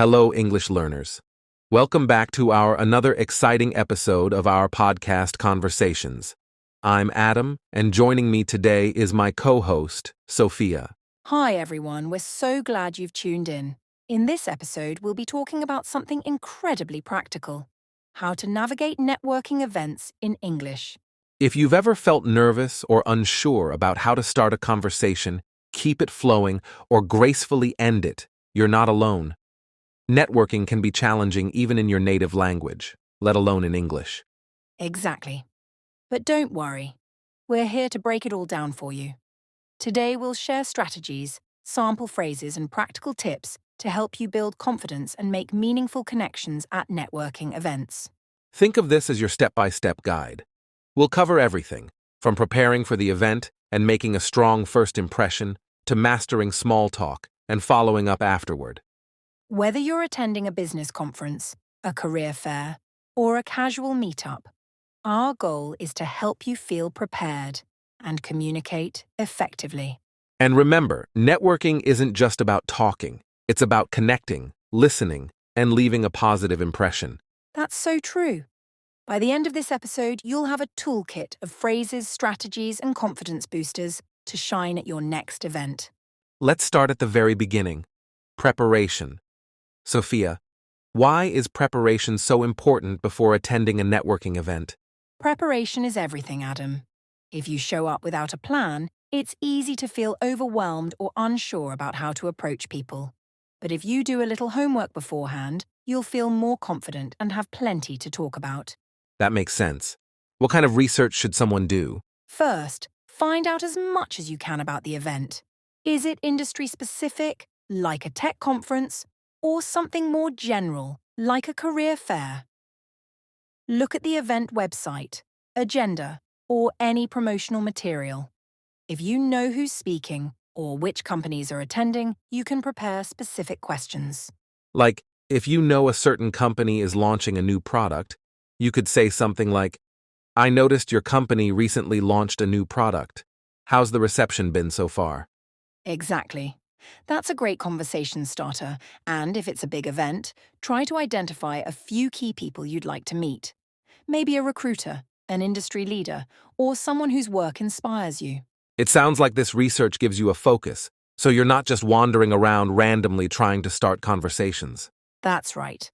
Hello, English learners. Welcome back to another exciting episode of our podcast Conversations. I'm Adam, and joining me today is my co-host, Sophia. Hi everyone, we're so glad you've tuned in. In this episode, we'll be talking about something incredibly practical: how to navigate networking events in English. If you've ever felt nervous or unsure about how to start a conversation, keep it flowing, or gracefully end it, you're not alone. Networking can be challenging even in your native language, let alone in English. Exactly. But don't worry, we're here to break it all down for you. Today we'll share strategies, sample phrases, and practical tips to help you build confidence and make meaningful connections at networking events. Think of this as your step-by-step guide. We'll cover everything, from preparing for the event and making a strong first impression to mastering small talk and following up afterward. Whether you're attending a business conference, a career fair, or a casual meetup, our goal is to help you feel prepared and communicate effectively. And remember, networking isn't just about talking. It's about connecting, listening, and leaving a positive impression. That's so true. By the end of this episode, you'll have a toolkit of phrases, strategies, and confidence boosters to shine at your next event. Let's start at the very beginning. Preparation. Sophia, why is preparation so important before attending a networking event? Preparation is everything, Adam. If you show up without a plan, it's easy to feel overwhelmed or unsure about how to approach people. But if you do a little homework beforehand, you'll feel more confident and have plenty to talk about. That makes sense. What kind of research should someone do? First, find out as much as you can about the event. Is it industry-specific, like a tech conference, or something more general, like a career fair? Look at the event website, agenda, or any promotional material. If you know who's speaking or which companies are attending, you can prepare specific questions. Like, if you know a certain company is launching a new product, you could say something like, "I noticed your company recently launched a new product. How's the reception been so far?" Exactly. That's a great conversation starter, and if it's a big event, try to identify a few key people you'd like to meet. Maybe a recruiter, an industry leader, or someone whose work inspires you. It sounds like this research gives you a focus, so you're not just wandering around randomly trying to start conversations. That's right.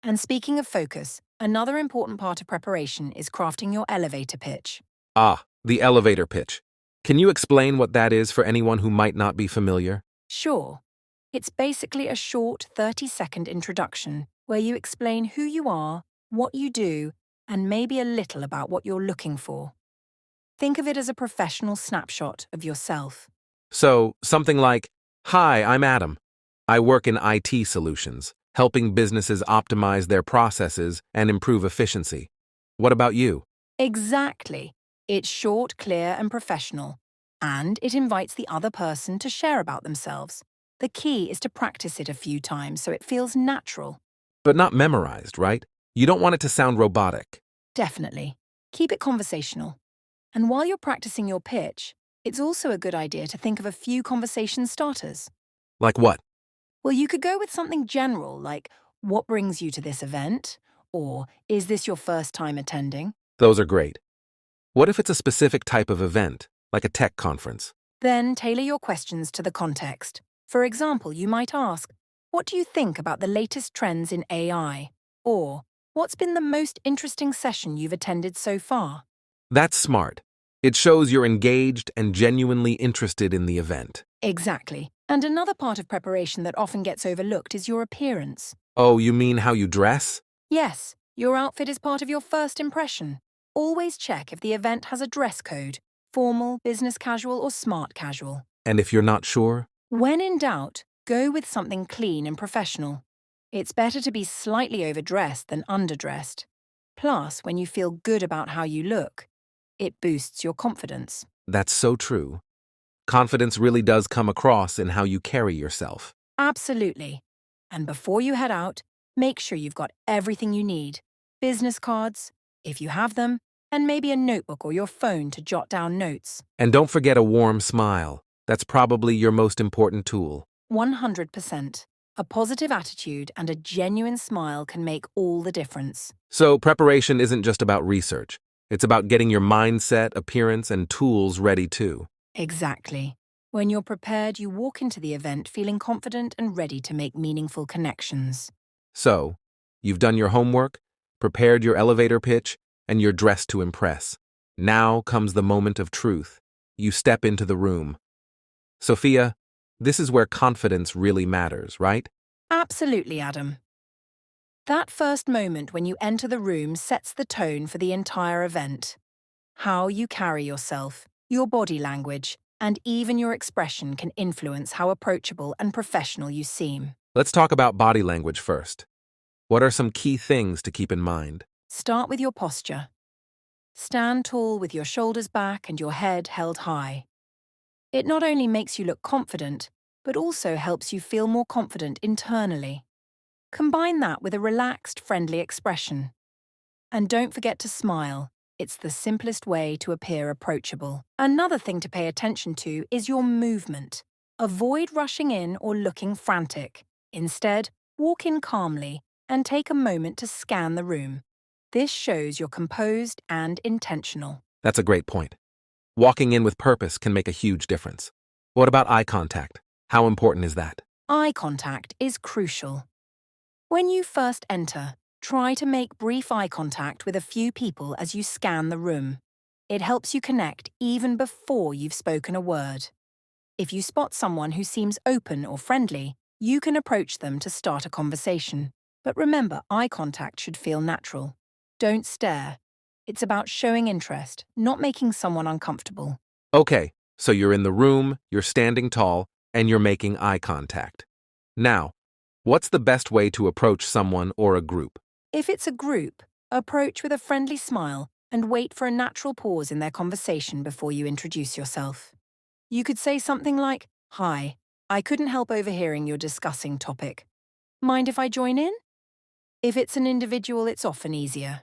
And speaking of focus, another important part of preparation is crafting your elevator pitch. Ah, the elevator pitch. Can you explain what that is for anyone who might not be familiar? Sure. It's basically a short 30-second introduction where you explain who you are, what you do, and maybe a little about what you're looking for. Think of it as a professional snapshot of yourself. So, something like, "Hi, I'm Adam. I work in IT solutions, helping businesses optimize their processes and improve efficiency. What about you?" Exactly. It's short, clear, and professional. And it invites the other person to share about themselves. The key is to practice it a few times so it feels natural. But not memorized, right? You don't want it to sound robotic. Definitely. Keep it conversational. And while you're practicing your pitch, it's also a good idea to think of a few conversation starters. Like what? Well, you could go with something general like, what brings you to this event? Or, is this your first time attending? Those are great. What if it's a specific type of event, like a tech conference? Then tailor your questions to the context. For example, you might ask, what do you think about the latest trends in AI? Or, what's been the most interesting session you've attended so far? That's smart. It shows you're engaged and genuinely interested in the event. Exactly. And another part of preparation that often gets overlooked is your appearance. Oh, you mean how you dress? Yes, your outfit is part of your first impression. Always check if the event has a dress code: formal, business casual, or smart casual. And if you're not sure? When in doubt, go with something clean and professional. It's better to be slightly overdressed than underdressed. Plus, when you feel good about how you look, it boosts your confidence. That's so true. Confidence really does come across in how you carry yourself. Absolutely. And before you head out, make sure you've got everything you need: business cards, if you have them, and maybe a notebook or your phone to jot down notes. And don't forget a warm smile. That's probably your most important tool. 100%. A positive attitude and a genuine smile can make all the difference. So preparation isn't just about research. It's about getting your mindset, appearance, and tools ready too. Exactly. When you're prepared, you walk into the event feeling confident and ready to make meaningful connections. So, you've done your homework, prepared your elevator pitch, and you're dressed to impress. Now comes the moment of truth. You step into the room. Sophia, this is where confidence really matters, right? Absolutely, Adam. That first moment when you enter the room sets the tone for the entire event. How you carry yourself, your body language, and even your expression can influence how approachable and professional you seem. Let's talk about body language first. What are some key things to keep in mind? Start with your posture. Stand tall with your shoulders back and your head held high. It not only makes you look confident, but also helps you feel more confident internally. Combine that with a relaxed, friendly expression. And don't forget to smile. It's the simplest way to appear approachable. Another thing to pay attention to is your movement. Avoid rushing in or looking frantic. Instead, walk in calmly and take a moment to scan the room. This shows you're composed and intentional. That's a great point. Walking in with purpose can make a huge difference. What about eye contact? How important is that? Eye contact is crucial. When you first enter, try to make brief eye contact with a few people as you scan the room. It helps you connect even before you've spoken a word. If you spot someone who seems open or friendly, you can approach them to start a conversation. But remember, eye contact should feel natural. Don't stare. It's about showing interest, not making someone uncomfortable. Okay, so you're in the room, you're standing tall, and you're making eye contact. Now, what's the best way to approach someone or a group? If it's a group, approach with a friendly smile and wait for a natural pause in their conversation before you introduce yourself. You could say something like, "Hi, I couldn't help overhearing your discussing topic. Mind if I join in?" If it's an individual, it's often easier.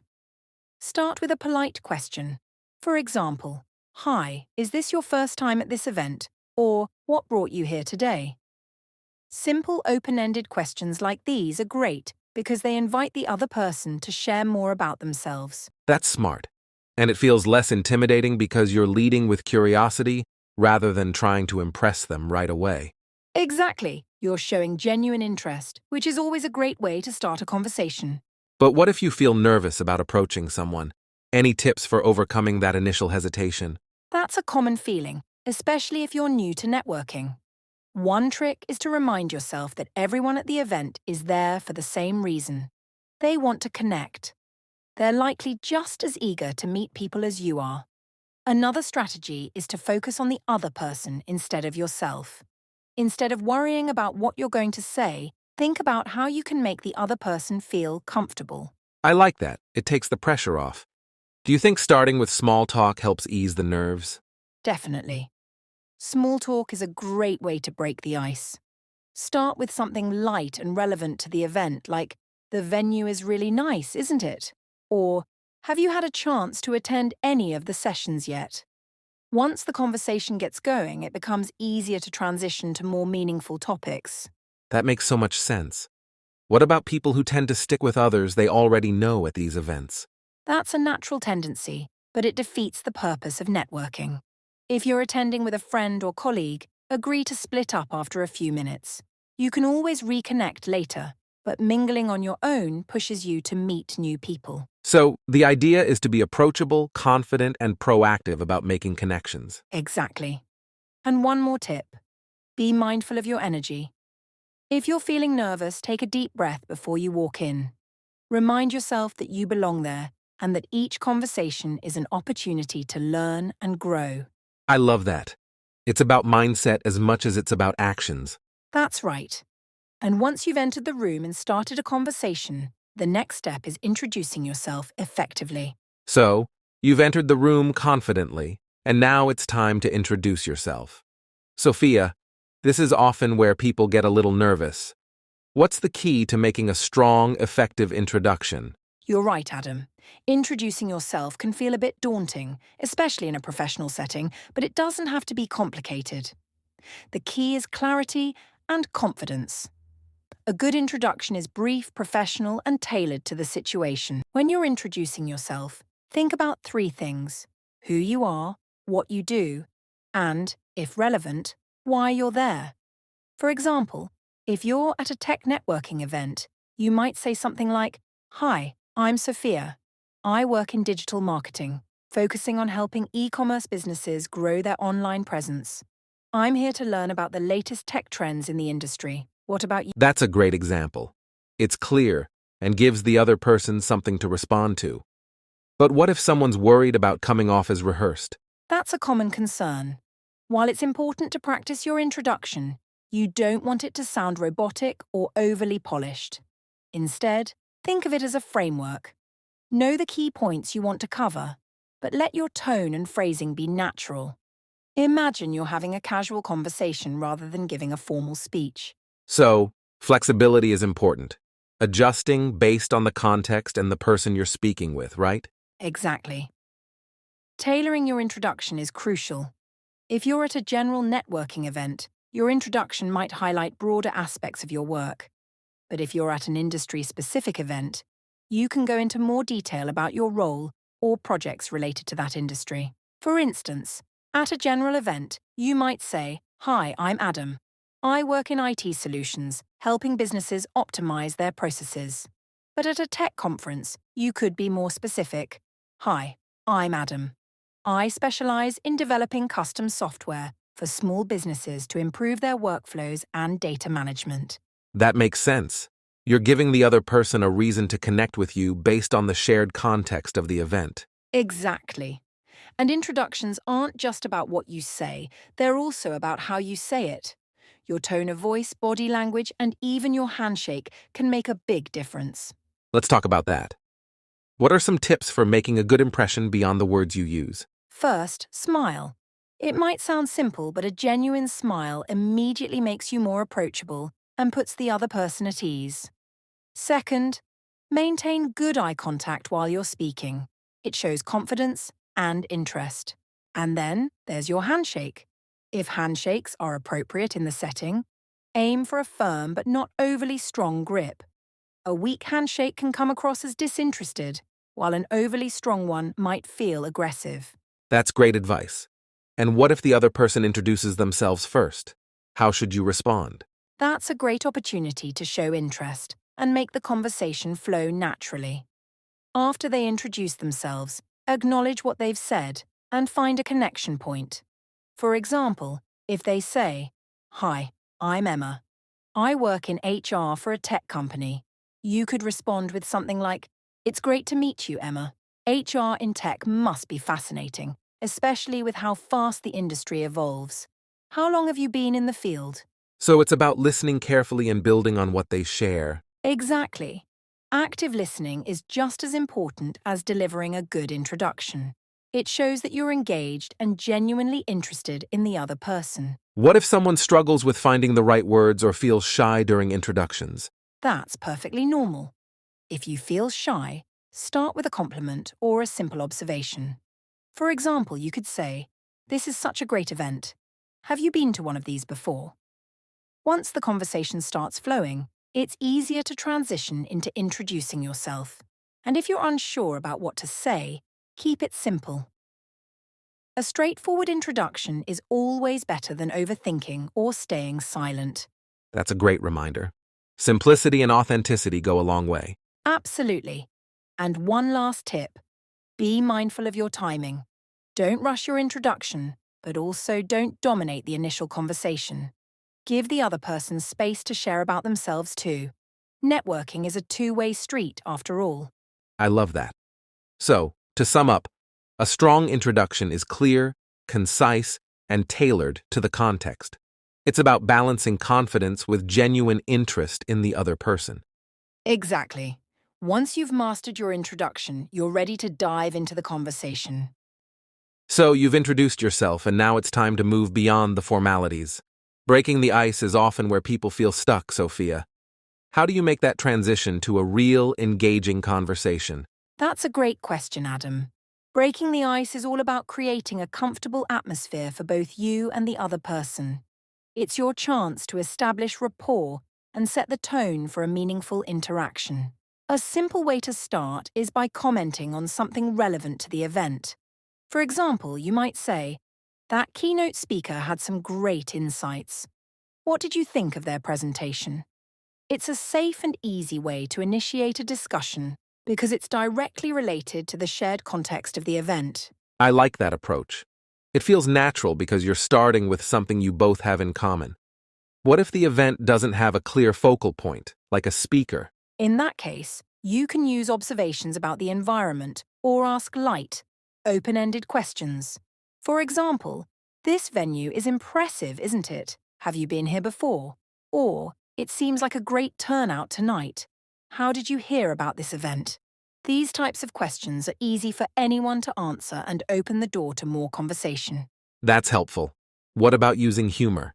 Start with a polite question. For example, "Hi, is this your first time at this event?" Or, "What brought you here today?" Simple, open-ended questions like these are great because they invite the other person to share more about themselves. That's smart. And it feels less intimidating because you're leading with curiosity rather than trying to impress them right away. Exactly. You're showing genuine interest, which is always a great way to start a conversation. But what if you feel nervous about approaching someone? Any tips for overcoming that initial hesitation? That's a common feeling, especially if you're new to networking. One trick is to remind yourself that everyone at the event is there for the same reason. They want to connect. They're likely just as eager to meet people as you are. Another strategy is to focus on the other person instead of yourself. Instead of worrying about what you're going to say, think about how you can make the other person feel comfortable. I like that. It takes the pressure off. Do you think starting with small talk helps ease the nerves? Definitely. Small talk is a great way to break the ice. Start with something light and relevant to the event, like, "The venue is really nice, isn't it?" Or, "Have you had a chance to attend any of the sessions yet?" Once the conversation gets going, it becomes easier to transition to more meaningful topics. That makes so much sense. What about people who tend to stick with others they already know at these events? That's a natural tendency, but it defeats the purpose of networking. If you're attending with a friend or colleague, agree to split up after a few minutes. You can always reconnect later, but mingling on your own pushes you to meet new people. So, the idea is to be approachable, confident, and proactive about making connections. Exactly. And one more tip. Be mindful of your energy. If you're feeling nervous, take a deep breath before you walk in. Remind yourself that you belong there and that each conversation is an opportunity to learn and grow. I love that. It's about mindset as much as it's about actions. That's right. And once you've entered the room and started a conversation, the next step is introducing yourself effectively. So, you've entered the room confidently, and now it's time to introduce yourself. Sophia, this is often where people get a little nervous. What's the key to making a strong, effective introduction? You're right, Adam. Introducing yourself can feel a bit daunting, especially in a professional setting, but it doesn't have to be complicated. The key is clarity and confidence. A good introduction is brief, professional, and tailored to the situation. When you're introducing yourself, think about three things: who you are, what you do, and, if relevant, why you're there. For example, if you're at a tech networking event, you might say something like, "Hi, I'm Sophia. I work in digital marketing, focusing on helping e-commerce businesses grow their online presence. I'm here to learn about the latest tech trends in the industry. What about you?" That's a great example. It's clear and gives the other person something to respond to. But what if someone's worried about coming off as rehearsed? That's a common concern. While it's important to practice your introduction, you don't want it to sound robotic or overly polished. Instead, think of it as a framework. Know the key points you want to cover, but let your tone and phrasing be natural. Imagine you're having a casual conversation rather than giving a formal speech. So, flexibility is important. Adjusting based on the context and the person you're speaking with, right? Exactly. Tailoring your introduction is crucial. If you're at a general networking event, your introduction might highlight broader aspects of your work. But if you're at an industry-specific event, you can go into more detail about your role or projects related to that industry. For instance, at a general event, you might say, "Hi, I'm Adam. I work in IT solutions, helping businesses optimize their processes." But at a tech conference, you could be more specific. "Hi, I'm Adam. I specialize in developing custom software for small businesses to improve their workflows and data management." That makes sense. You're giving the other person a reason to connect with you based on the shared context of the event. Exactly. And introductions aren't just about what you say, they're also about how you say it. Your tone of voice, body language, and even your handshake can make a big difference. Let's talk about that. What are some tips for making a good impression beyond the words you use? First, smile. It might sound simple, but a genuine smile immediately makes you more approachable and puts the other person at ease. Second, maintain good eye contact while you're speaking. It shows confidence and interest. And then there's your handshake. If handshakes are appropriate in the setting, aim for a firm but not overly strong grip. A weak handshake can come across as disinterested, while an overly strong one might feel aggressive. That's great advice. And what if the other person introduces themselves first? How should you respond? That's a great opportunity to show interest and make the conversation flow naturally. After they introduce themselves, acknowledge what they've said and find a connection point. For example, if they say, "Hi, I'm Emma. I work in HR for a tech company," you could respond with something like, "It's great to meet you, Emma. HR in tech must be fascinating, especially with how fast the industry evolves. How long have you been in the field?" So it's about listening carefully and building on what they share. Exactly. Active listening is just as important as delivering a good introduction. It shows that you're engaged and genuinely interested in the other person. What if someone struggles with finding the right words or feels shy during introductions? That's perfectly normal. If you feel shy, start with a compliment or a simple observation. For example, you could say, "This is such a great event. Have you been to one of these before?" Once the conversation starts flowing, it's easier to transition into introducing yourself. And if you're unsure about what to say, keep it simple. A straightforward introduction is always better than overthinking or staying silent. That's a great reminder. Simplicity and authenticity go a long way. Absolutely. And one last tip: be mindful of your timing. Don't rush your introduction, but also don't dominate the initial conversation. Give the other person space to share about themselves too. Networking is a two-way street, after all. I love that. So, to sum up, a strong introduction is clear, concise, and tailored to the context. It's about balancing confidence with genuine interest in the other person. Exactly. Once you've mastered your introduction, you're ready to dive into the conversation. So, you've introduced yourself, and now it's time to move beyond the formalities. Breaking the ice is often where people feel stuck, Sophia. How do you make that transition to a real, engaging conversation? That's a great question, Adam. Breaking the ice is all about creating a comfortable atmosphere for both you and the other person. It's your chance to establish rapport and set the tone for a meaningful interaction. A simple way to start is by commenting on something relevant to the event. For example, you might say, "That keynote speaker had some great insights. What did you think of their presentation?" It's a safe and easy way to initiate a discussion because it's directly related to the shared context of the event. I like that approach. It feels natural because you're starting with something you both have in common. What if the event doesn't have a clear focal point, like a speaker? In that case, you can use observations about the environment or ask light, open-ended questions. For example, "This venue is impressive, isn't it? Have you been here before?" Or, "It seems like a great turnout tonight. How did you hear about this event?" These types of questions are easy for anyone to answer and open the door to more conversation. That's helpful. What about using humor?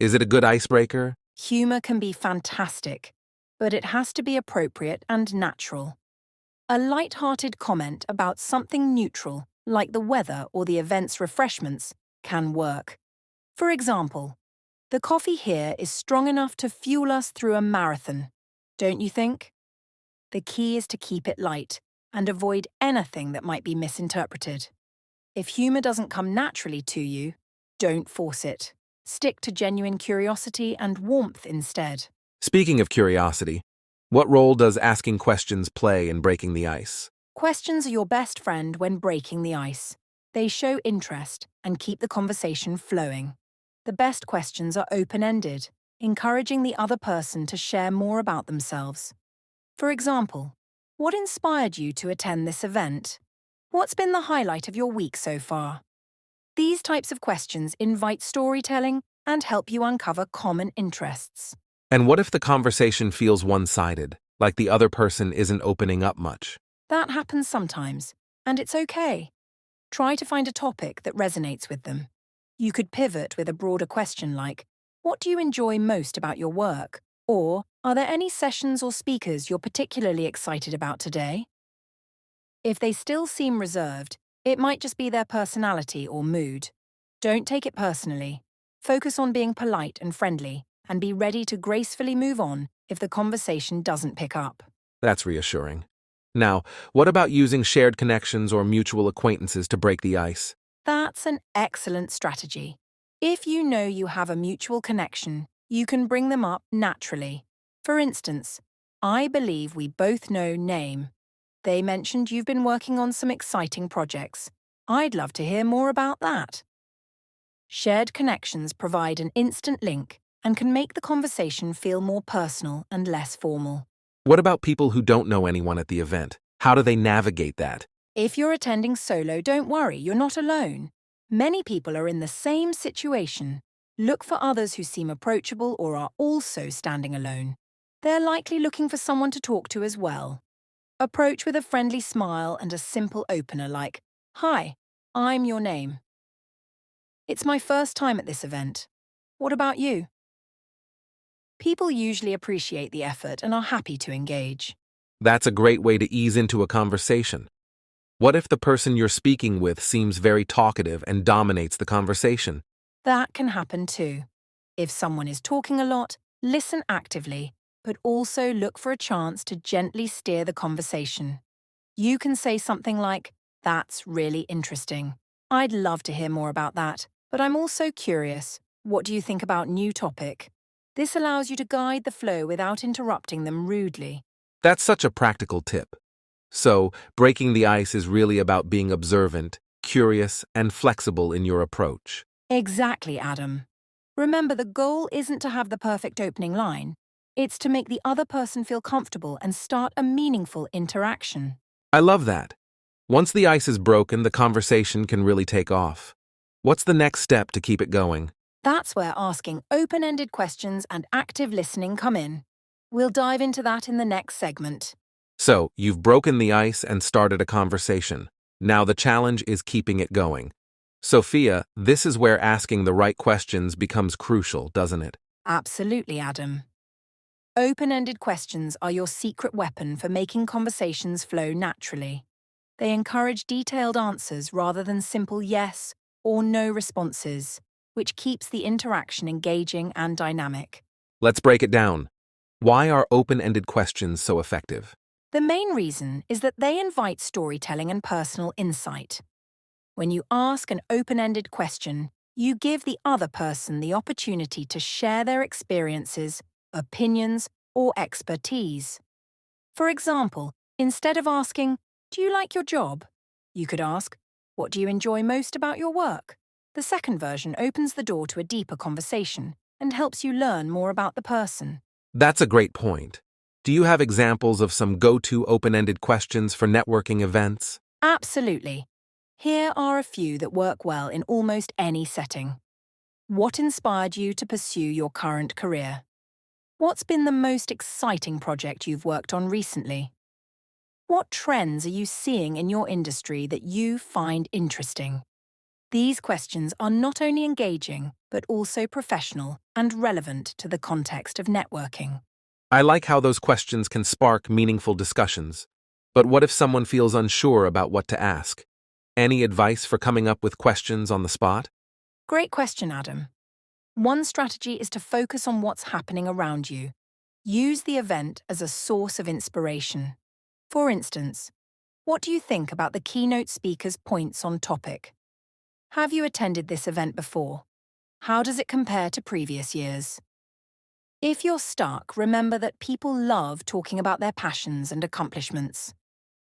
Is it a good icebreaker? Humor can be fantastic, but it has to be appropriate and natural. A light-hearted comment about something neutral, like the weather or the event's refreshments, can work. For example, "The coffee here is strong enough to fuel us through a marathon, don't you think?" The key is to keep it light and avoid anything that might be misinterpreted. If humor doesn't come naturally to you, don't force it. Stick to genuine curiosity and warmth instead. Speaking of curiosity, what role does asking questions play in breaking the ice? Questions are your best friend when breaking the ice. They show interest and keep the conversation flowing. The best questions are open-ended, encouraging the other person to share more about themselves. For example, "What inspired you to attend this event? What's been the highlight of your week so far?" These types of questions invite storytelling and help you uncover common interests. And what if the conversation feels one-sided, like the other person isn't opening up much? That happens sometimes, and it's okay. Try to find a topic that resonates with them. You could pivot with a broader question like, "What do you enjoy most about your work?" Or, "Are there any sessions or speakers you're particularly excited about today?" If they still seem reserved, it might just be their personality or mood. Don't take it personally. Focus on being polite and friendly, and be ready to gracefully move on if the conversation doesn't pick up. That's reassuring. Now, what about using shared connections or mutual acquaintances to break the ice? That's an excellent strategy. If you know you have a mutual connection, you can bring them up naturally. For instance, "I believe we both know name. They mentioned you've been working on some exciting projects. I'd love to hear more about that." Shared connections provide an instant link and can make the conversation feel more personal and less formal. What about people who don't know anyone at the event? How do they navigate that? If you're attending solo, don't worry, you're not alone. Many people are in the same situation. Look for others who seem approachable or are also standing alone. They're likely looking for someone to talk to as well. Approach with a friendly smile and a simple opener like, "Hi, I'm your name. It's my first time at this event. What about you?" People usually appreciate the effort and are happy to engage. That's a great way to ease into a conversation. What if the person you're speaking with seems very talkative and dominates the conversation? That can happen too. If someone is talking a lot, listen actively, but also look for a chance to gently steer the conversation. You can say something like, "That's really interesting. I'd love to hear more about that, but I'm also curious. What do you think about new topic?" This allows you to guide the flow without interrupting them rudely. That's such a practical tip. So, breaking the ice is really about being observant, curious, and flexible in your approach. Exactly, Adam. Remember, the goal isn't to have the perfect opening line. It's to make the other person feel comfortable and start a meaningful interaction. I love that. Once the ice is broken, the conversation can really take off. What's the next step to keep it going? That's where asking open-ended questions and active listening come in. We'll dive into that in the next segment. So, you've broken the ice and started a conversation. Now the challenge is keeping it going. Sophia, this is where asking the right questions becomes crucial, doesn't it? Absolutely, Adam. Open-ended questions are your secret weapon for making conversations flow naturally. They encourage detailed answers rather than simple yes or no responses, which keeps the interaction engaging and dynamic. Let's break it down. Why are open-ended questions so effective? The main reason is that they invite storytelling and personal insight. When you ask an open-ended question, you give the other person the opportunity to share their experiences, opinions, or expertise. For example, instead of asking, "Do you like your job?" you could ask, "What do you enjoy most about your work?" The second version opens the door to a deeper conversation and helps you learn more about the person. That's a great point. Do you have examples of some go-to open-ended questions for networking events? Absolutely. Here are a few that work well in almost any setting. What inspired you to pursue your current career? What's been the most exciting project you've worked on recently? What trends are you seeing in your industry that you find interesting? These questions are not only engaging, but also professional and relevant to the context of networking. I like how those questions can spark meaningful discussions. But what if someone feels unsure about what to ask? Any advice for coming up with questions on the spot? Great question, Adam. One strategy is to focus on what's happening around you. Use the event as a source of inspiration. For instance, what do you think about the keynote speaker's points on topic? Have you attended this event before? How does it compare to previous years? If you're stuck, remember that people love talking about their passions and accomplishments.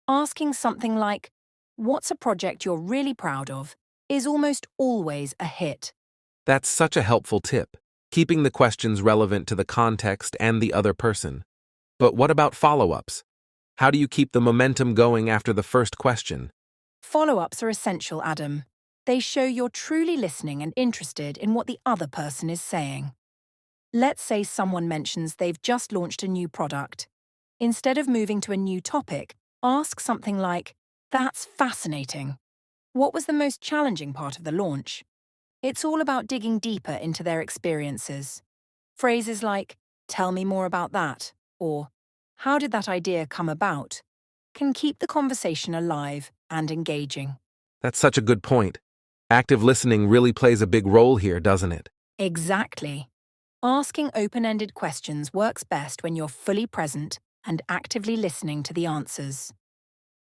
Asking something like, "What's a project you're really proud of?" is almost always a hit. That's such a helpful tip, keeping the questions relevant to the context and the other person. But what about follow-ups? How do you keep the momentum going after the first question? Follow-ups are essential, Adam. They show you're truly listening and interested in what the other person is saying. Let's say someone mentions they've just launched a new product. Instead of moving to a new topic, ask something like, "That's fascinating. What was the most challenging part of the launch?" It's all about digging deeper into their experiences. Phrases like, "Tell me more about that," or "How did that idea come about?" can keep the conversation alive and engaging. That's such a good point. Active listening really plays a big role here, doesn't it? Exactly. Asking open-ended questions works best when you're fully present and actively listening to the answers.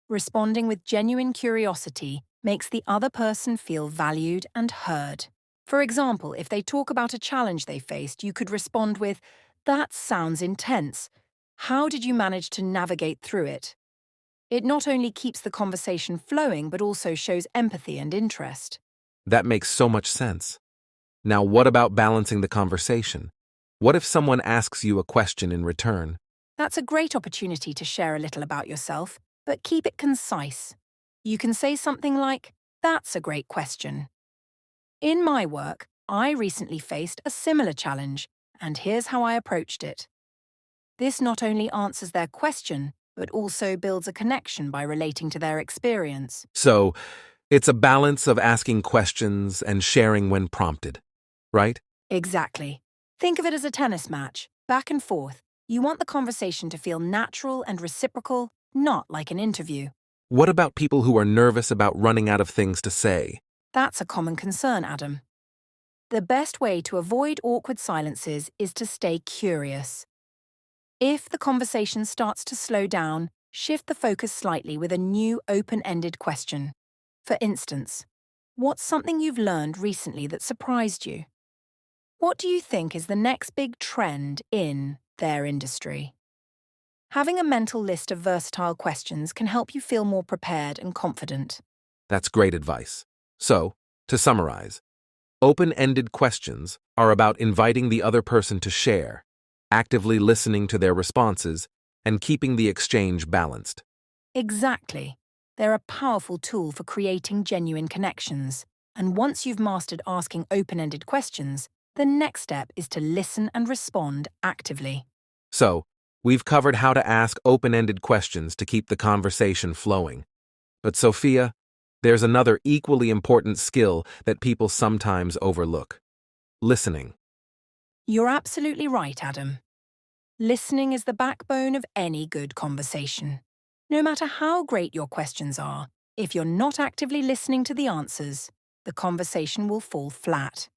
Responding with genuine curiosity makes the other person feel valued and heard. For example, if they talk about a challenge they faced, you could respond with, "That sounds intense. How did you manage to navigate through it?" It not only keeps the conversation flowing, but also shows empathy and interest. That makes so much sense. Now, what about balancing the conversation? What if someone asks you a question in return? That's a great opportunity to share a little about yourself, but keep it concise. You can say something like, "That's a great question. In my work, I recently faced a similar challenge, and here's how I approached it." This not only answers their question, but also builds a connection by relating to their experience. So, it's a balance of asking questions and sharing when prompted, right? Exactly. Think of it as a tennis match, back and forth. You want the conversation to feel natural and reciprocal, not like an interview. What about people who are nervous about running out of things to say? That's a common concern, Adam. The best way to avoid awkward silences is to stay curious. If the conversation starts to slow down, shift the focus slightly with a new open-ended question. For instance, what's something you've learned recently that surprised you? What do you think is the next big trend in their industry? Having a mental list of versatile questions can help you feel more prepared and confident. That's great advice. So, to summarize, open-ended questions are about inviting the other person to share, actively listening to their responses, and keeping the exchange balanced. Exactly. They're a powerful tool for creating genuine connections. And once you've mastered asking open-ended questions, the next step is to listen and respond actively. So, we've covered how to ask open-ended questions to keep the conversation flowing. But Sophia, there's another equally important skill that people sometimes overlook: listening. You're absolutely right, Adam. Listening is the backbone of any good conversation. No matter how great your questions are, if you're not actively listening to the answers, the conversation will fall flat.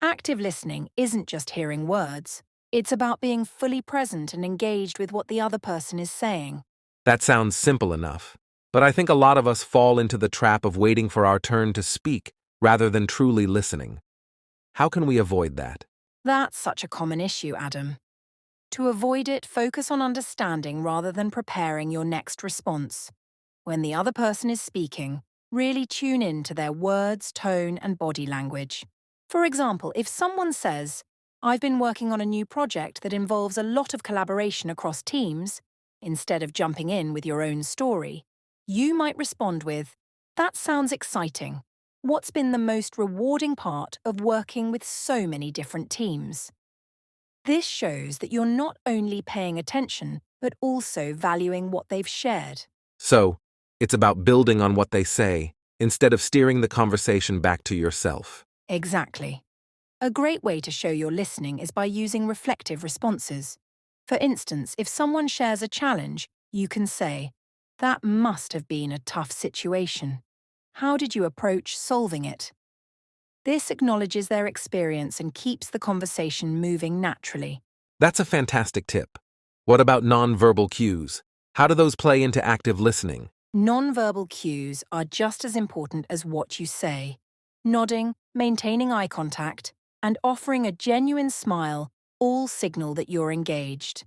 Active listening isn't just hearing words, It's about being fully present and engaged with what the other person is saying. That sounds simple enough, but I think a lot of us fall into the trap of waiting for our turn to speak rather than truly listening. How can we avoid that? That's such a common issue, Adam. To avoid it, focus on understanding rather than preparing your next response. When the other person is speaking, really tune in to their words, tone, and body language. For example, if someone says, "I've been working on a new project that involves a lot of collaboration across teams," instead of jumping in with your own story, you might respond with, "That sounds exciting. What's been the most rewarding part of working with so many different teams?" This shows that you're not only paying attention, but also valuing what they've shared. So, it's about building on what they say instead of steering the conversation back to yourself. Exactly. A great way to show you're listening is by using reflective responses. For instance, if someone shares a challenge, you can say, "That must have been a tough situation. How did you approach solving it?" This acknowledges their experience and keeps the conversation moving naturally. That's a fantastic tip. What about nonverbal cues? How do those play into active listening? Nonverbal cues are just as important as what you say. Nodding, maintaining eye contact, and offering a genuine smile all signal that you're engaged.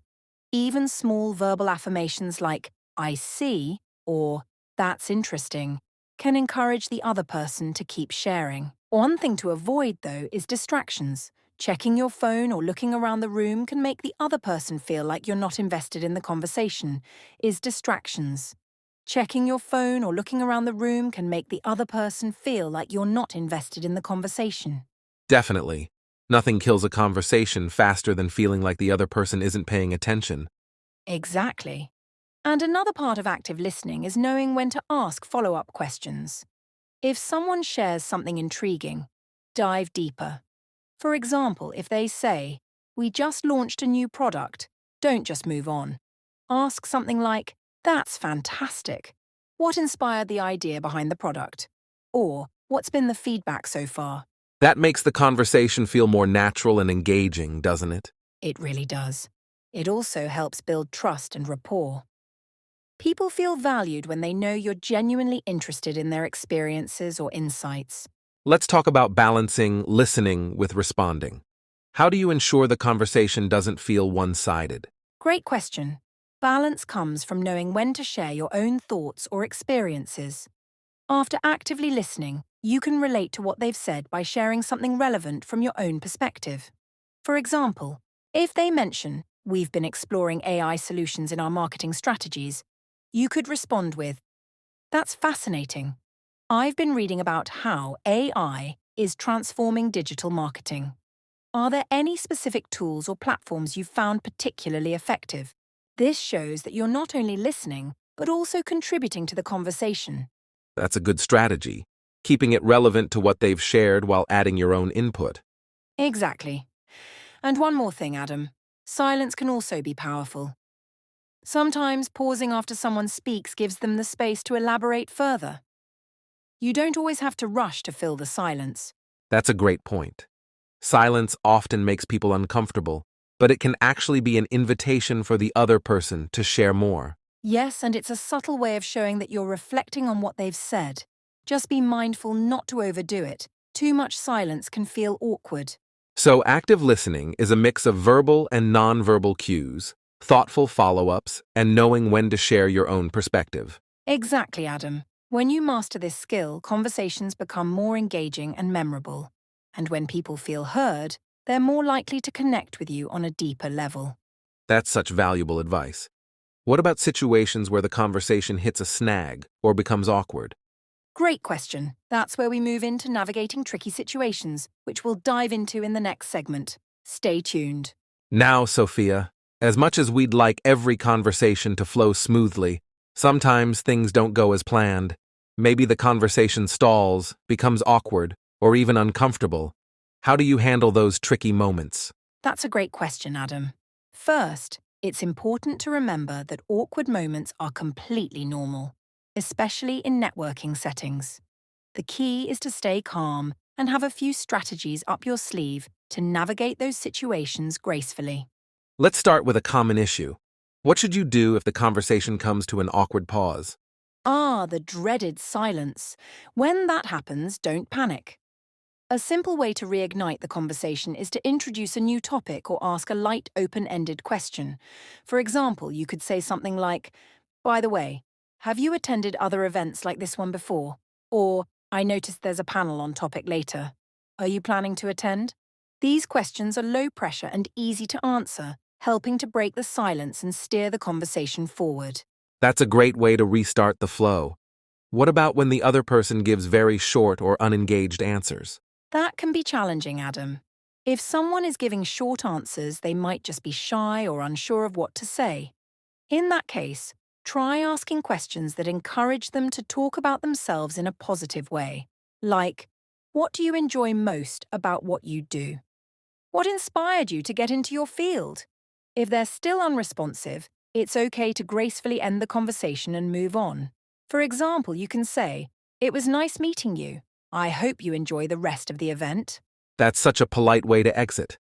Even small verbal affirmations like, "I see," or "That's interesting," can encourage the other person to keep sharing. One thing to avoid, though, is distractions. Checking your phone or looking around the room can make the other person feel like you're not invested in the conversation. Checking your phone or looking around the room can make the other person feel like you're not invested in the conversation. Definitely. Nothing kills a conversation faster than feeling like the other person isn't paying attention. Exactly. And another part of active listening is knowing when to ask follow-up questions. If someone shares something intriguing, dive deeper. For example, if they say, "We just launched a new product," don't just move on. Ask something like, "That's fantastic. What inspired the idea behind the product?" Or, "What's been the feedback so far?" That makes the conversation feel more natural and engaging, doesn't it? It really does. It also helps build trust and rapport. People feel valued when they know you're genuinely interested in their experiences or insights. Let's talk about balancing listening with responding. How do you ensure the conversation doesn't feel one-sided? Great question. Balance comes from knowing when to share your own thoughts or experiences. After actively listening, you can relate to what they've said by sharing something relevant from your own perspective. For example, if they mention, "We've been exploring AI solutions in our marketing strategies," you could respond with, "That's fascinating. I've been reading about how AI is transforming digital marketing. Are there any specific tools or platforms you've found particularly effective?" This shows that you're not only listening, but also contributing to the conversation. That's a good strategy, keeping it relevant to what they've shared while adding your own input. Exactly. And one more thing, Adam. Silence can also be powerful. Sometimes pausing after someone speaks gives them the space to elaborate further. You don't always have to rush to fill the silence. That's a great point. Silence often makes people uncomfortable, but it can actually be an invitation for the other person to share more. Yes, and it's a subtle way of showing that you're reflecting on what they've said. Just be mindful not to overdo it. Too much silence can feel awkward. So, active listening is a mix of verbal and nonverbal cues, thoughtful follow-ups, and knowing when to share your own perspective. Exactly, Adam. When you master this skill, conversations become more engaging and memorable. And when people feel heard, they're more likely to connect with you on a deeper level. That's such valuable advice. What about situations where the conversation hits a snag or becomes awkward? Great question. That's where we move into navigating tricky situations, which we'll dive into in the next segment. Stay tuned. Now, Sophia, as much as we'd like every conversation to flow smoothly, sometimes things don't go as planned. Maybe the conversation stalls, becomes awkward, or even uncomfortable. How do you handle those tricky moments? That's a great question, Adam. First, it's important to remember that awkward moments are completely normal, especially in networking settings. The key is to stay calm and have a few strategies up your sleeve to navigate those situations gracefully. Let's start with a common issue. What should you do if the conversation comes to an awkward pause? Ah, the dreaded silence. When that happens, don't panic. A simple way to reignite the conversation is to introduce a new topic or ask a light, open-ended question. For example, you could say something like, "By the way, have you attended other events like this one before?" Or, "I noticed there's a panel on topic later. Are you planning to attend?" These questions are low pressure and easy to answer, helping to break the silence and steer the conversation forward. That's a great way to restart the flow. What about when the other person gives very short or unengaged answers? That can be challenging, Adam. If someone is giving short answers, they might just be shy or unsure of what to say. In that case, try asking questions that encourage them to talk about themselves in a positive way. Like, what do you enjoy most about what you do? What inspired you to get into your field? If they're still unresponsive, it's okay to gracefully end the conversation and move on. For example, you can say, "It was nice meeting you. I hope you enjoy the rest of the event." That's such a polite way to exit.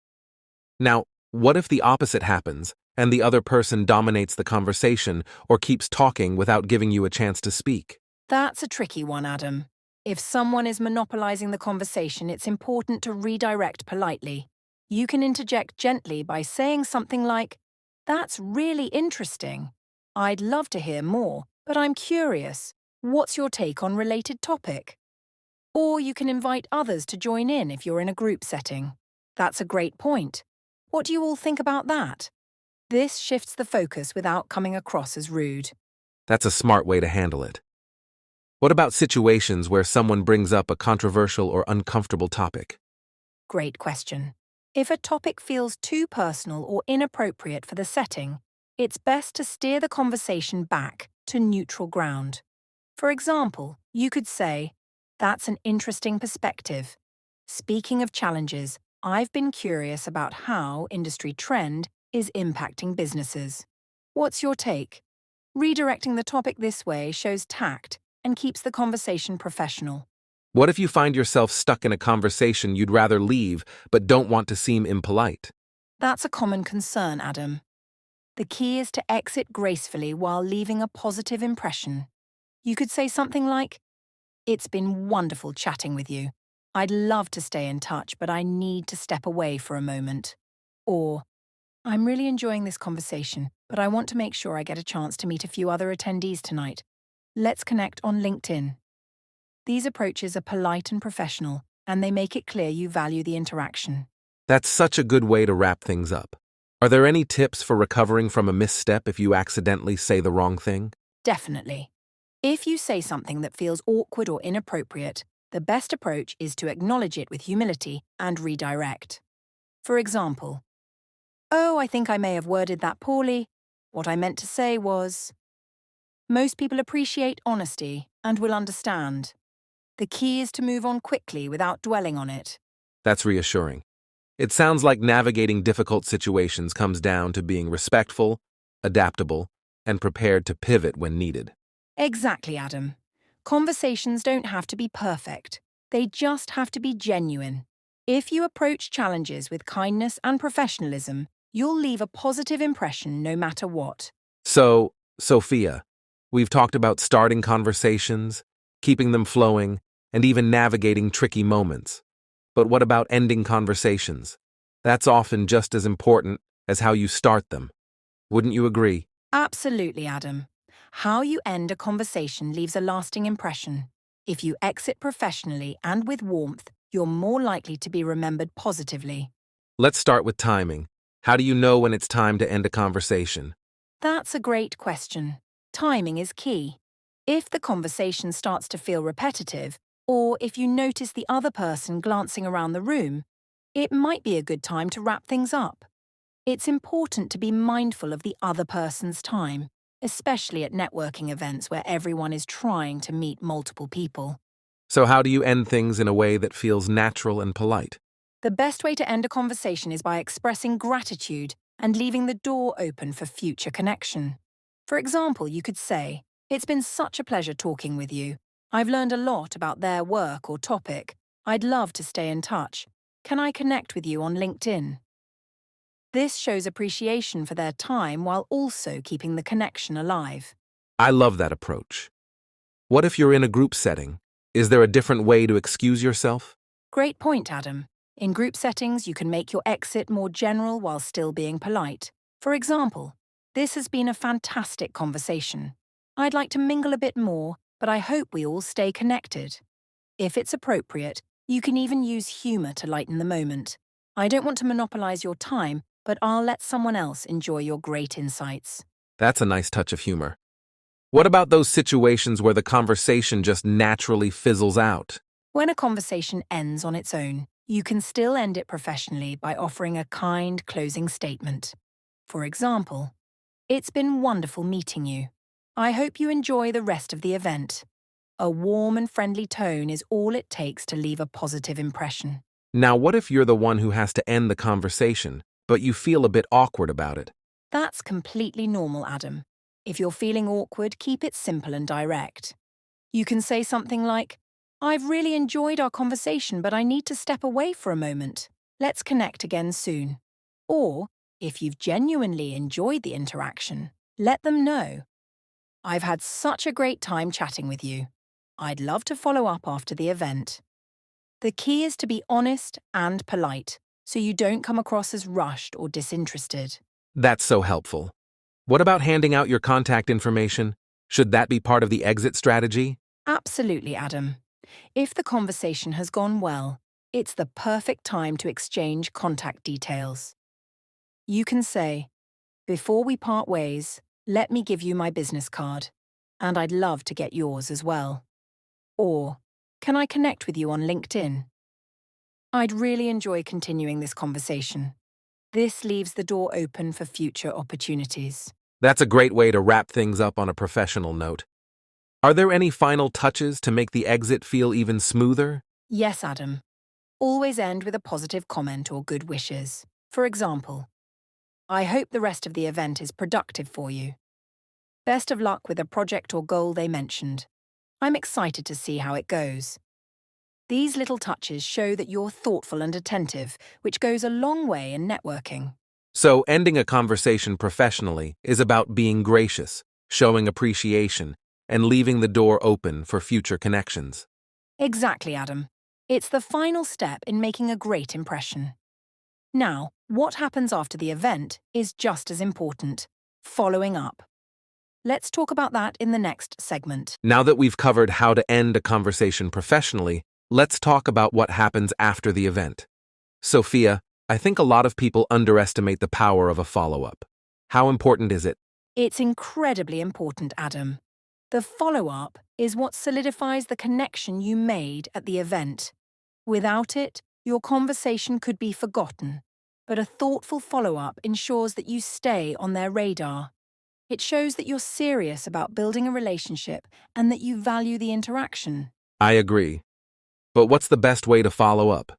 Now, what if the opposite happens and the other person dominates the conversation or keeps talking without giving you a chance to speak? That's a tricky one, Adam. If someone is monopolizing the conversation, it's important to redirect politely. You can interject gently by saying something like, "That's really interesting. I'd love to hear more, but I'm curious. What's your take on related topic?" Or you can invite others to join in if you're in a group setting. "That's a great point. What do you all think about that?" This shifts the focus without coming across as rude. That's a smart way to handle it. What about situations where someone brings up a controversial or uncomfortable topic? Great question. If a topic feels too personal or inappropriate for the setting, it's best to steer the conversation back to neutral ground. For example, you could say, "That's an interesting perspective. Speaking of challenges, I've been curious about how industry trend is impacting businesses. What's your take?" Redirecting the topic this way shows tact and keeps the conversation professional. What if you find yourself stuck in a conversation you'd rather leave but don't want to seem impolite? That's a common concern, Adam. The key is to exit gracefully while leaving a positive impression. You could say something like, "It's been wonderful chatting with you. I'd love to stay in touch, but I need to step away for a moment." Or, "I'm really enjoying this conversation, but I want to make sure I get a chance to meet a few other attendees tonight. Let's connect on LinkedIn." These approaches are polite and professional, and they make it clear you value the interaction. That's such a good way to wrap things up. Are there any tips for recovering from a misstep if you accidentally say the wrong thing? Definitely. If you say something that feels awkward or inappropriate, the best approach is to acknowledge it with humility and redirect. For example, "Oh, I think I may have worded that poorly. What I meant to say was..." Most people appreciate honesty and will understand. The key is to move on quickly without dwelling on it. That's reassuring. It sounds like navigating difficult situations comes down to being respectful, adaptable, and prepared to pivot when needed. Exactly, Adam. Conversations don't have to be perfect. They just have to be genuine. If you approach challenges with kindness and professionalism, you'll leave a positive impression no matter what. So, Sophia, we've talked about starting conversations, keeping them flowing, and even navigating tricky moments. But what about ending conversations? That's often just as important as how you start them. Wouldn't you agree? Absolutely, Adam. How you end a conversation leaves a lasting impression. If you exit professionally and with warmth, you're more likely to be remembered positively. Let's start with timing. How do you know when it's time to end a conversation? That's a great question. Timing is key. If the conversation starts to feel repetitive, or if you notice the other person glancing around the room, it might be a good time to wrap things up. It's important to be mindful of the other person's time, especially at networking events where everyone is trying to meet multiple people. So, how do you end things in a way that feels natural and polite? The best way to end a conversation is by expressing gratitude and leaving the door open for future connection. For example, you could say, "It's been such a pleasure talking with you. I've learned a lot about their work or topic. I'd love to stay in touch. Can I connect with you on LinkedIn?" This shows appreciation for their time while also keeping the connection alive. I love that approach. What if you're in a group setting? Is there a different way to excuse yourself? Great point, Adam. In group settings, you can make your exit more general while still being polite. For example, this has been a fantastic conversation. I'd like to mingle a bit more, but I hope we all stay connected. If it's appropriate, you can even use humor to lighten the moment. I don't want to monopolize your time, but I'll let someone else enjoy your great insights. That's a nice touch of humor. What about those situations where the conversation just naturally fizzles out? When a conversation ends on its own, you can still end it professionally by offering a kind closing statement. For example, "It's been wonderful meeting you. I hope you enjoy the rest of the event." A warm and friendly tone is all it takes to leave a positive impression. Now, what if you're the one who has to end the conversation, but you feel a bit awkward about it? That's completely normal, Adam. If you're feeling awkward, keep it simple and direct. You can say something like, "I've really enjoyed our conversation, but I need to step away for a moment. Let's connect again soon." Or, if you've genuinely enjoyed the interaction, let them know, "I've had such a great time chatting with you. I'd love to follow up after the event." The key is to be honest and polite, so you don't come across as rushed or disinterested. That's so helpful. What about handing out your contact information? Should that be part of the exit strategy? Absolutely, Adam. If the conversation has gone well, it's the perfect time to exchange contact details. You can say, "Before we part ways, let me give you my business card, and I'd love to get yours as well." Or, "Can I connect with you on LinkedIn? I'd really enjoy continuing this conversation." This leaves the door open for future opportunities. That's a great way to wrap things up on a professional note. Are there any final touches to make the exit feel even smoother? Yes, Adam. Always end with a positive comment or good wishes. For example, "I hope the rest of the event is productive for you. Best of luck with a project or goal they mentioned. I'm excited to see how it goes." These little touches show that you're thoughtful and attentive, which goes a long way in networking. So, ending a conversation professionally is about being gracious, showing appreciation, and leaving the door open for future connections. Exactly, Adam. It's the final step in making a great impression. Now, what happens after the event is just as important: following up. Let's talk about that in the next segment. Now that we've covered how to end a conversation professionally, let's talk about what happens after the event. Sophia, I think a lot of people underestimate the power of a follow-up. How important is it? It's incredibly important, Adam. The follow-up is what solidifies the connection you made at the event. Without it, your conversation could be forgotten, but a thoughtful follow-up ensures that you stay on their radar. It shows that you're serious about building a relationship and that you value the interaction. I agree. But what's the best way to follow up?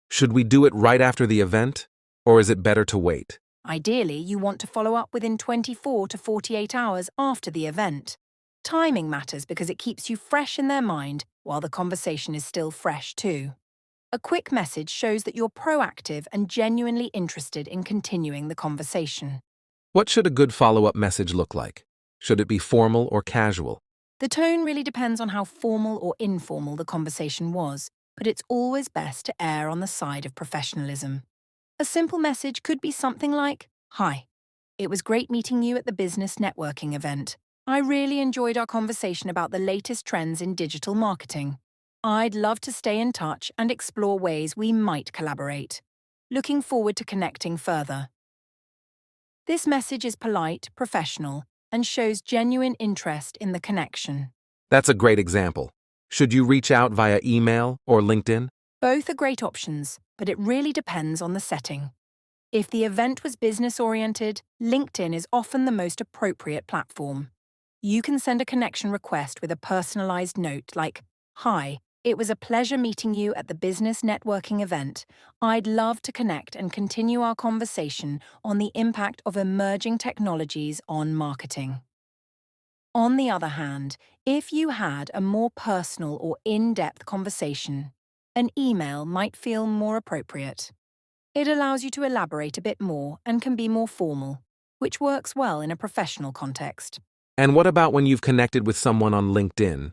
Should we do it right after the event, or is it better to wait? Ideally, you want to follow up within 24 to 48 hours after the event. Timing matters because it keeps you fresh in their mind while the conversation is still fresh too. A quick message shows that you're proactive and genuinely interested in continuing the conversation. What should a good follow-up message look like? Should it be formal or casual? The tone really depends on how formal or informal the conversation was, but it's always best to err on the side of professionalism. A simple message could be something like, "Hi, it was great meeting you at the business networking event. I really enjoyed our conversation about the latest trends in digital marketing. I'd love to stay in touch and explore ways we might collaborate. Looking forward to connecting further." This message is polite, professional, and shows genuine interest in the connection. That's a great example. Should you reach out via email or LinkedIn? Both are great options, but it really depends on the setting. If the event was business-oriented, LinkedIn is often the most appropriate platform. You can send a connection request with a personalized note like, "Hi, it was a pleasure meeting you at the business networking event. I'd love to connect and continue our conversation on the impact of emerging technologies on marketing." On the other hand, if you had a more personal or in-depth conversation, an email might feel more appropriate. It allows you to elaborate a bit more and can be more formal, which works well in a professional context. And what about when you've connected with someone on LinkedIn?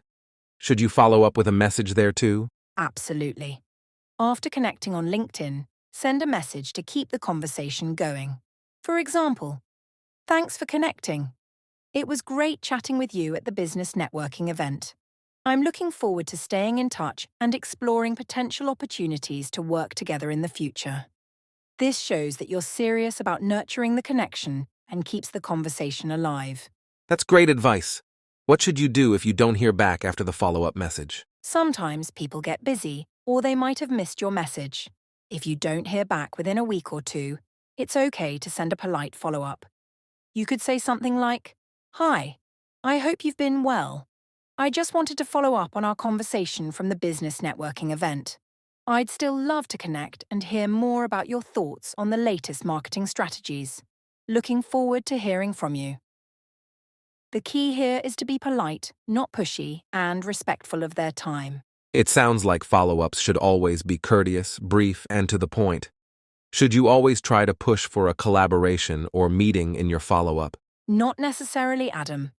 Should you follow up with a message there too? Absolutely. After connecting on LinkedIn, send a message to keep the conversation going. For example, "Thanks for connecting. It was great chatting with you at the business networking event. I'm looking forward to staying in touch and exploring potential opportunities to work together in the future." This shows that you're serious about nurturing the connection and keeps the conversation alive. That's great advice. What should you do if you don't hear back after the follow-up message? Sometimes people get busy, or they might have missed your message. If you don't hear back within a week or two, it's okay to send a polite follow-up. You could say something like, "Hi, I hope you've been well. I just wanted to follow up on our conversation from the business networking event. I'd still love to connect and hear more about your thoughts on the latest marketing strategies. Looking forward to hearing from you." The key here is to be polite, not pushy, and respectful of their time. It sounds like follow-ups should always be courteous, brief, and to the point. Should you always try to push for a collaboration or meeting in your follow-up? Not necessarily, Adam.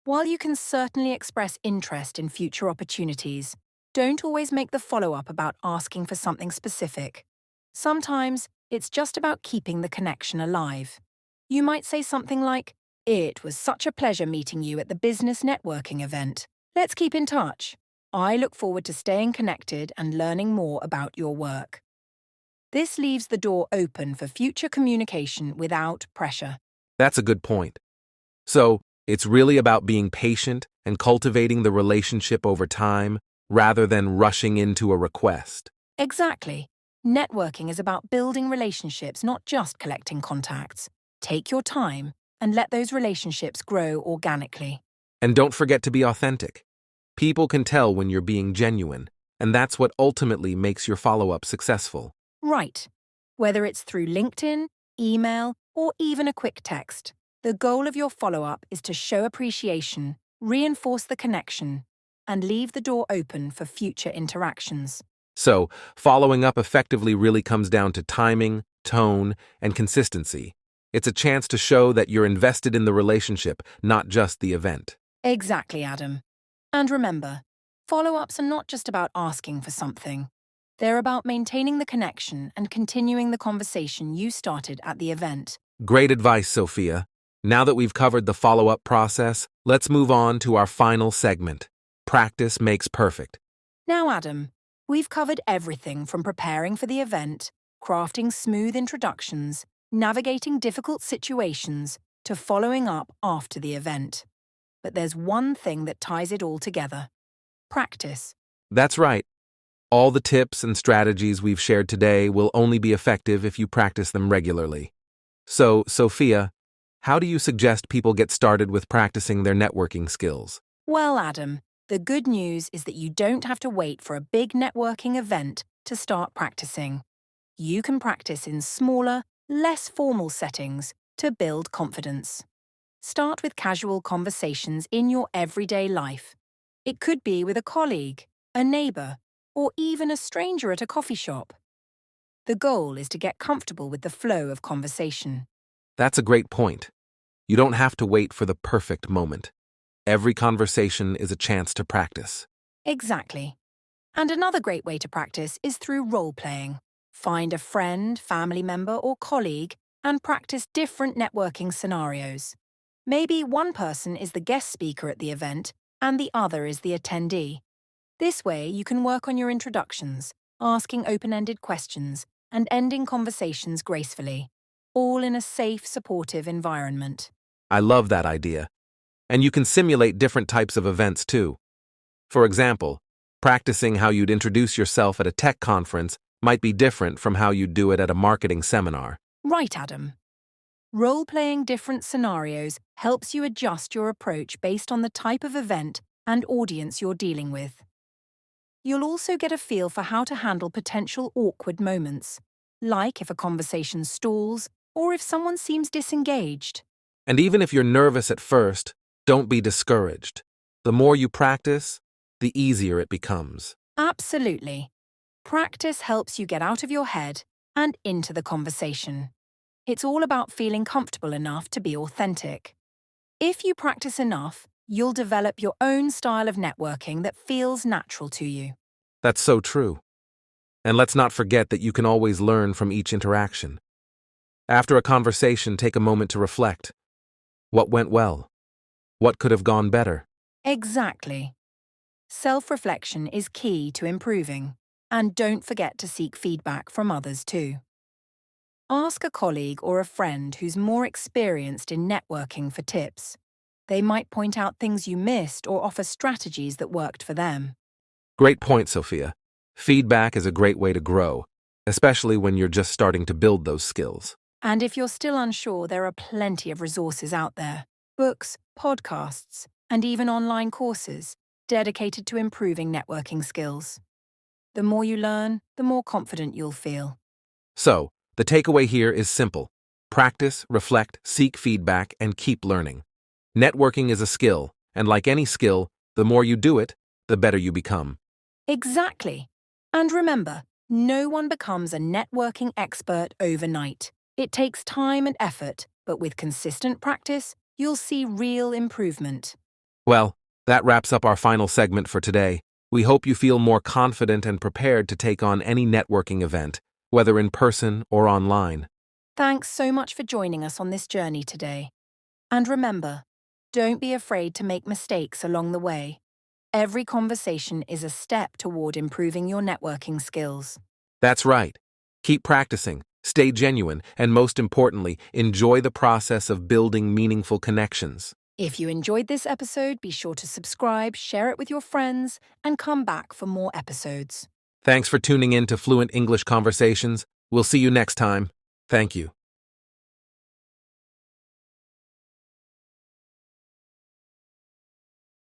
While you can certainly express interest in future opportunities, don't always make the follow-up about asking for something specific. Sometimes it's just about keeping the connection alive. You might say something like, "It was such a pleasure meeting you at the business networking event. Let's keep in touch. I look forward to staying connected and learning more about your work." This leaves the door open for future communication without pressure. That's a good point. So, it's really about being patient and cultivating the relationship over time rather than rushing into a request. Exactly. Networking is about building relationships, not just collecting contacts. Take your time and let those relationships grow organically. And don't forget to be authentic. People can tell when you're being genuine, and that's what ultimately makes your follow-up successful. Right. Whether it's through LinkedIn, email, or even a quick text, the goal of your follow-up is to show appreciation, reinforce the connection, and leave the door open for future interactions. So, following up effectively really comes down to timing, tone, and consistency. It's a chance to show that you're invested in the relationship, not just the event. Exactly, Adam. And remember, follow-ups are not just about asking for something. They're about maintaining the connection and continuing the conversation you started at the event. Great advice, Sophia. Now that we've covered the follow-up process, let's move on to our final segment. Practice makes perfect. Now, Adam, we've covered everything from preparing for the event, crafting smooth introductions, navigating difficult situations, to following up after the event. But there's one thing that ties it all together: practice. That's right. All the tips and strategies we've shared today will only be effective if you practice them regularly. So, Sophia, how do you suggest people get started with practicing their networking skills? Well, Adam, the good news is that you don't have to wait for a big networking event to start practicing. You can practice in smaller, less formal settings to build confidence. Start with casual conversations in your everyday life. It could be with a colleague, a neighbor, or even a stranger at a coffee shop. The goal is to get comfortable with the flow of conversation. That's a great point. You don't have to wait for the perfect moment. Every conversation is a chance to practice. Exactly. And another great way to practice is through role-playing. Find a friend, family member, or colleague and practice different networking scenarios. Maybe one person is the guest speaker at the event and the other is the attendee. This way, you can work on your introductions, asking open-ended questions, and ending conversations gracefully, all in a safe, supportive environment. I love that idea. And you can simulate different types of events too. For example, practicing how you'd introduce yourself at a tech conference might be different from how you'd do it at a marketing seminar. Right, Adam. Role-playing different scenarios helps you adjust your approach based on the type of event and audience you're dealing with. You'll also get a feel for how to handle potential awkward moments, like if a conversation stalls or if someone seems disengaged. And even if you're nervous at first, don't be discouraged. The more you practice, the easier it becomes. Absolutely. Practice helps you get out of your head and into the conversation. It's all about feeling comfortable enough to be authentic. If you practice enough, you'll develop your own style of networking that feels natural to you. That's so true. And let's not forget that you can always learn from each interaction. After a conversation, take a moment to reflect. What went well? What could have gone better? Exactly. Self-reflection is key to improving, and don't forget to seek feedback from others too. Ask a colleague or a friend who's more experienced in networking for tips. They might point out things you missed or offer strategies that worked for them. Great point, Sophia. Feedback is a great way to grow, especially when you're just starting to build those skills. And if you're still unsure, there are plenty of resources out there. Books, podcasts, and even online courses dedicated to improving networking skills. The more you learn, the more confident you'll feel. So, the takeaway here is simple. Practice, reflect, seek feedback, and keep learning. Networking is a skill, and like any skill, the more you do it, the better you become. Exactly. And remember, no one becomes a networking expert overnight. It takes time and effort, but with consistent practice, you'll see real improvement. Well, that wraps up our final segment for today. We hope you feel more confident and prepared to take on any networking event, whether in person or online. Thanks so much for joining us on this journey today. And remember, don't be afraid to make mistakes along the way. Every conversation is a step toward improving your networking skills. That's right. Keep practicing, stay genuine, and most importantly, enjoy the process of building meaningful connections. If you enjoyed this episode, be sure to subscribe, share it with your friends, and come back for more episodes. Thanks for tuning in to Fluent English Conversations. We'll see you next time. Thank you.